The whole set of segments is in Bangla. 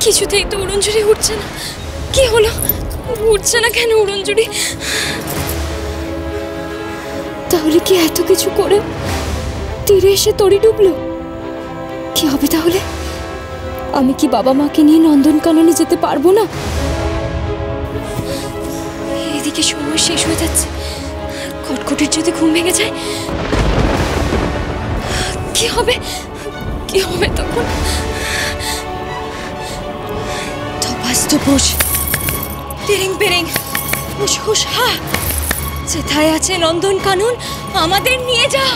কিছুতেই তো উড়নঝুড়ি উঠছে না। কি হলো, উঠছে না কেন উড়নঝুড়ি? তাহলে কি এত কিছু করে তীরে এসে তড়ি ডুবলো? কি হবে তাহলে? আমি কি বাবা মাকে নিয়ে নন্দনকাননে যেতে পারবো না? এদিকে সময় শেষ হয়ে যাচ্ছে, কটকটির যদি ঘুম ভেঙে যায় কি হবে? কি হবে তখন? ধপাস ধপুস, তিরিং বিরিং, হুস হুস হা, যেথায় আছে নন্দনকানন আমাদের নিয়ে যা।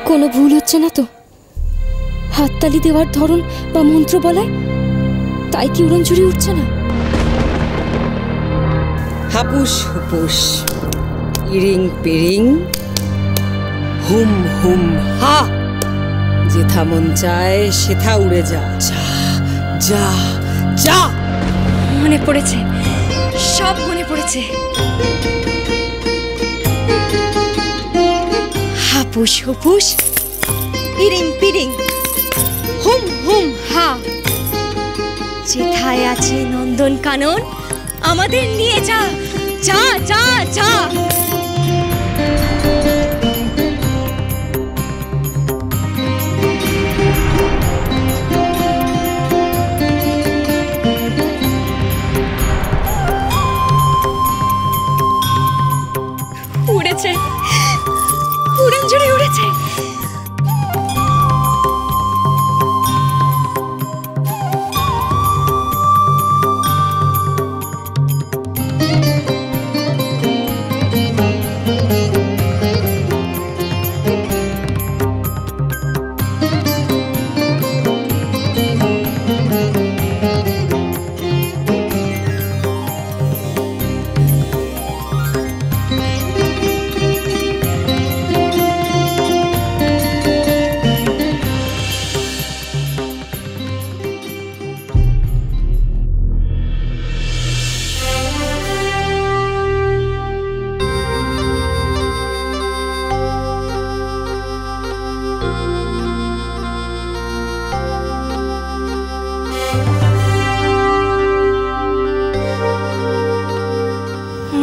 কোনো ভুল হচ্ছে না তো? হাততালি দেওয়ার ধরন বা মন্ত্র বলায় তাই কি উড়নঝুড়ি উঠছে না? হাপুস হুপুস, ইরিং পিরিং, হুম হুম হা, যেথা মন চায় সেথা উড়ে যা। যা যা যা। মনে পড়েছে, সব মনে পড়েছে। হাপুস হুপুস, ইরিং পিরিং, হুম হুম হা, যেথায় আছে নন্দনকানন আমাদের নিয়ে যা। যা যা যা। উড়েছে, উড়নঝুড়ি উড়েছে।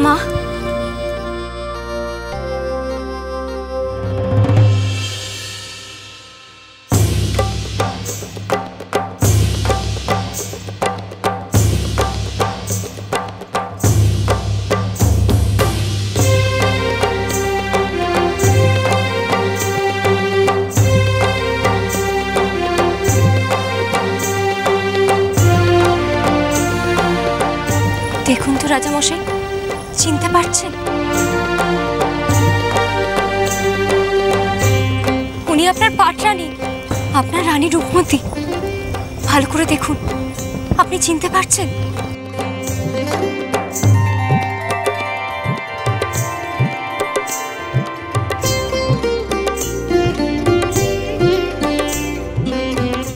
মা, দেখুন তো রাজামশাই, চিনতে পারছেন? উনি আপনার পাটরানী, আপনার রানী রূপমতী। ভালো করে দেখুন, আপনি চিনতে পারছেন?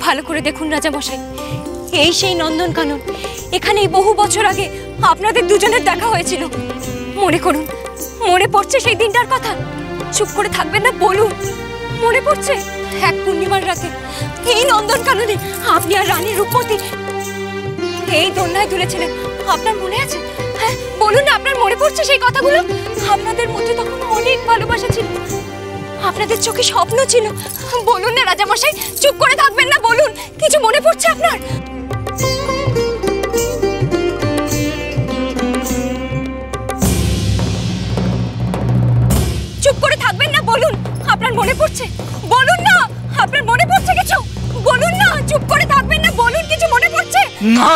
ভালো করে দেখুন রাজামশাই, এই সেই নন্দনকানন। এখানেই বহু বছর আগে আপনাদের দুজনের দেখা হয়েছিল। মনে করুন, মনে পড়ছে সেই দিনটার কথা? চুপ করে থাকবেন না, বলুন। মনে পড়ছে এক পূর্ণিমার রাতে এই নন্দনকাননে আপনি আর রানী রূপমতী এই দোলনায় দুলেছিলেন? আপনার মনে আছে? হ্যাঁ বলুন না, আপনার মনে পড়ছে সেই কথাগুলো? আপনাদের মধ্যে তখন অনেক ভালোবাসা ছিল, আপনাদের চোখে স্বপ্ন ছিল। বলুন না রাজামশাই, চুপ করে থাকবেন না, বলুন। কিছু মনে পড়ছে আপনার? চুপ করে থাকবেন না, বলুন। আপনার মনে পড়ছে? বলুন না, আপনার মনে পড়ছে কিছু? বলুন না, চুপ করে থাকবেন না, বলুন। কিছু মনে পড়ছে? না,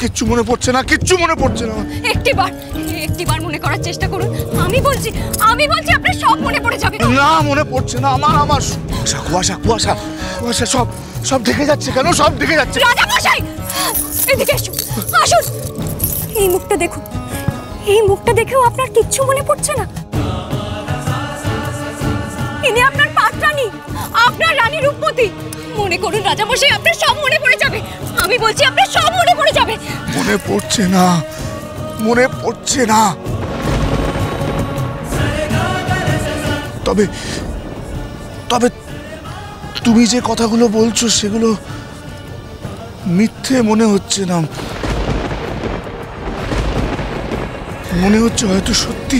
কিচ্ছু মনে পড়ছে না, কিচ্ছু মনে পড়ছে না। একটিবার মনে করার চেষ্টা করুন। আমি বলছি আপনার সব মনে পড়ে যাবে। না, মনে পড়ছে না। আমার কুয়াশা কুয়াশা কুয়াশা কুয়াশা, সব সব ঢেকে যাচ্ছে কেন? সব ঢেকে যাচ্ছে। রাজা মশাই এদিকে আসুন, আসুন। এই মুখটা দেখুন, এই মুখটা দেখেও আপনার কিচ্ছু মনে পড়ছে না? ইনি আপনার পাত্রানী, আপনার রানী রূপমতি। মনে করুন রাজা মশাই, আপনার সব মনে পড়ে যাবে। আমি বলছি আপনার সব মনে পড়ে যাবে। মনে পড়ছে না, মনে পড়ছে না। তবে তবে তুমি যে কথাগুলো বলছো সেগুলো মিথ্যে মনে হচ্ছে না, মনে হচ্ছে হয়তো সত্যি।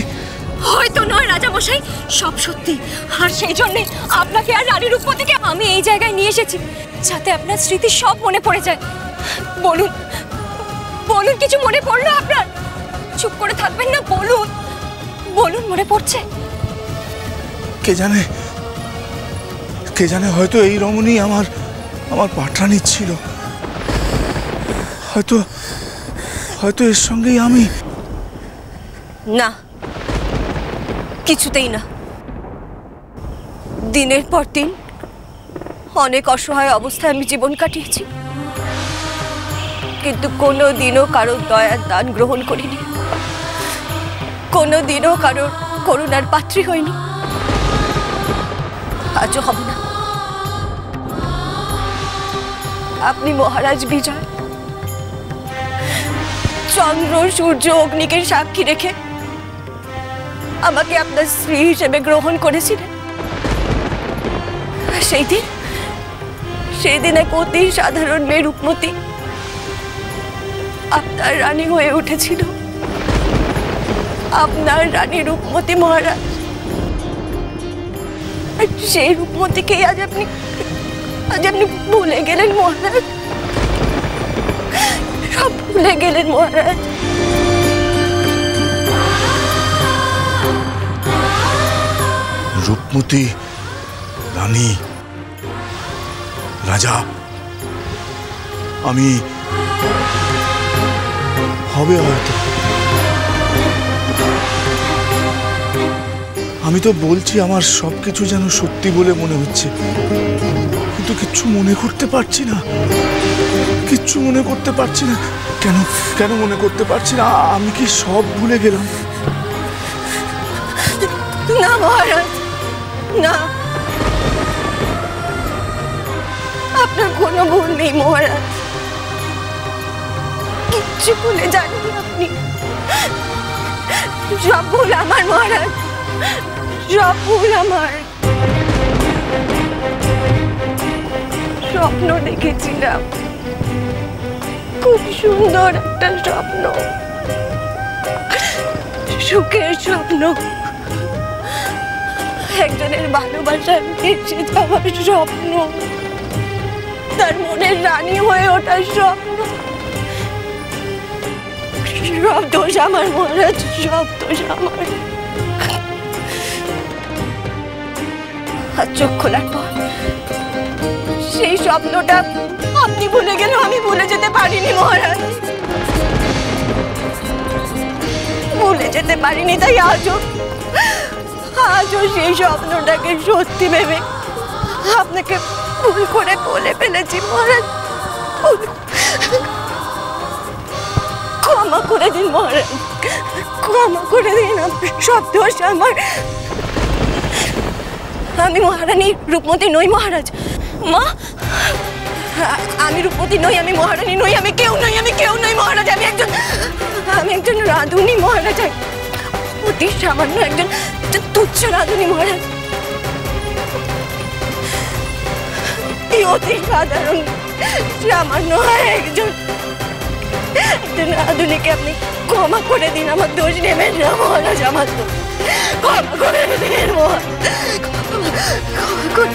হয়তো নয় রাজা মশাই, সব সত্যি। আর সেই জন্যে আপনাকে আর রানী রূপমতিকে আমি এই জায়গায় নিয়ে এসেছি, যাতে আপনার স্মৃতি সব মনে পড়ে যায়। বলুন, বলুন, কিছু মনে পড়লো আপনার? চুপ করে থাকবেন না, বলুন, বলুন, মনে পড়ছে? কে জানে, কে জানে, হয়তো এই রমণী আমার পাঠানি ছিল। হয়তো হয়তো এর সঙ্গেই আমি। না, কিছুতেই না। দিনের পর দিন অনেক অসহায় অবস্থায় আমি জীবন কাটিয়েছি, কিন্তু কোনো দিনও কারোর দয়ার দান গ্রহণ করিনি, কোনো দিনও কারোর করুণার পাত্রী হইনি, আজও হব না। আপনি মহারাজ বিজয় চন্দ্র সূর্য অগ্নিকে সাক্ষী রেখে আমাকে আপনার স্ত্রী হিসেবে গ্রহণ করেছিলেন। সেই দিন এক অতি সাধারণ মেয়ে রূপমতি আপনার রানী হয়ে উঠেছিল, আপনার রানী রূপমতি মহারাজ। সেই রূপমতিকে আজ আপনি ভুলে গেলেন মহারাজ, সব ভুলে গেলেন মহারাজ। রূপমতি, রানী, রাজা, আমি হবে হয়তো। আমি তো বলছি আমার সবকিছু যেন সত্যি বলে মনে হচ্ছে, কিন্তু কিচ্ছু মনে করতে পারছি না, কিচ্ছু মনে করতে পারছি না। কেন কেন মনে করতে পারছি না? আমি কি সব ভুলে গেলাম? না মহারাজ, না, আপনার কোনো ভুল নেই মহারাজ, কিচ্ছু ভুলে যাননি আপনি। সব ভুল আমার মহারাজ, সব ভুল আমার। স্বপ্ন দেখেছিলাম, খুব সুন্দর একটা স্বপ্ন, সুখের স্বপ্ন, একজনের ভালোবাসায় বেঁচে যাওয়ার স্বপ্ন, তার মনের রানী হয়ে ওঠার স্বপ্ন। সব দোষ আমার মহারাজ, সব দোষ আমার। আর চোখ খোলার পর সেই স্বপ্নটা আপনি ভুলে গেল, আমি ভুলে যেতে পারিনি মহারাজ, ভুলে যেতে পারিনি। তাই আজও সেই স্বপ্নটাকে সত্যি ভেবে আপনাকে ভুল করে বলে ফেলেছি মহারাজ। ক্ষমা করে দিন মহারাজ, ক্ষমা করে দিন, সব দোষ আমার। আমি মহারানী রূপমতি নই মহারাজ। মা, আমি রূপমতি নই, আমি মহারানী নই, আমি কেউ নই, আমি কেউ নই মহারাজ। আমি একজন রাঁধুনি মহারাজ, অতি সামান্য একজন তুচ্ছ রাঁধুনি মহারাজ। এই অতি সাধারণ সামান্য একজন রাঁধুনিকে আপনি ক্ষমা করে দিন, আমার দোষ নেবেন না মহারাজ, আমার দোষ ক্ষমা করে দিন মহারাজ, ক্ষমা করে